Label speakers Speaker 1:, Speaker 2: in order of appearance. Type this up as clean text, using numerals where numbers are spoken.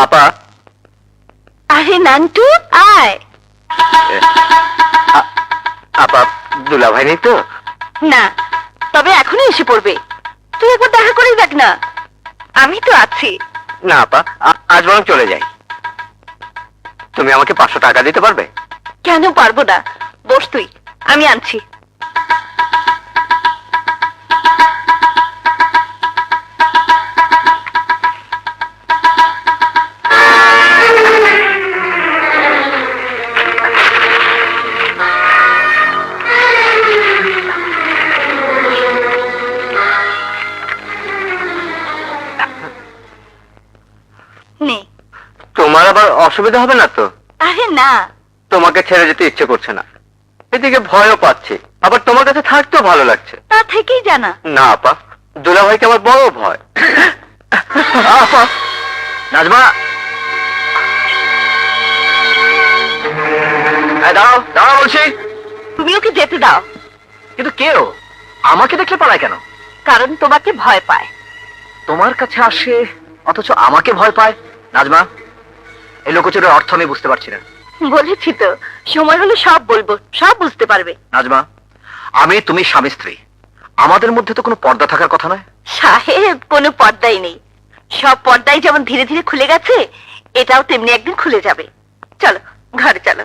Speaker 1: আপা।
Speaker 2: আরে নান্টু আয়।
Speaker 1: আপা দুলাভাই নেই তো?
Speaker 2: না, তবে এখনই এসে পড়বে। তুই একবার দেখা করেই দেখ না, আমি তো আছি।
Speaker 1: না আপা, আজ বরং চলে যাই। তুমি আমাকে 500 টাকা দিতে পারবে?
Speaker 2: কেন পারবো না, বস তুই, আমি আনছি। নে।
Speaker 1: তোমার আবার অসুবিধা হবে না তো?
Speaker 2: আরে না।
Speaker 1: তোমাকে ছেড়ে যেতে ইচ্ছে করছে না, এদিকে ভয়ও পাচ্ছি, আবার তোমার কাছে থাকতেও ভালো লাগছে।
Speaker 2: তা থেকেই জানা।
Speaker 1: না আপা, দুলাভাইকে আমার বড় ভয়। আপা। নাজমা, দাঁড়াও দাঁড়াও বলছি।
Speaker 2: তুমি ওকে যেতে দাও।
Speaker 1: কিন্তু কেউ আমাকে দেখলে পালায় কেন?
Speaker 2: কারণ তোমাকে ভয় পায়।
Speaker 1: তোমার কাছে আসে অথচ আমাকে ভয় পায়? নাজমা, এই লোকচুরের অর্থ আমি বুঝতে পারছি না।
Speaker 2: বলেছি তো, সময় হলে সব বলবো, সব বুঝতে পারবে।
Speaker 1: নাজমা, আমি তুমি স্বামী স্ত্রী, আমাদের মধ্যে তো কোনো পর্দা থাকার কথা নয়।
Speaker 2: সাহেব, কোনো পর্দাই নেই। সব পর্দাই যেমন ধীরে ধীরে খুলে গেছে, এটাও তেমনি একদিন খুলে যাবে। চলো ঘরে চলো।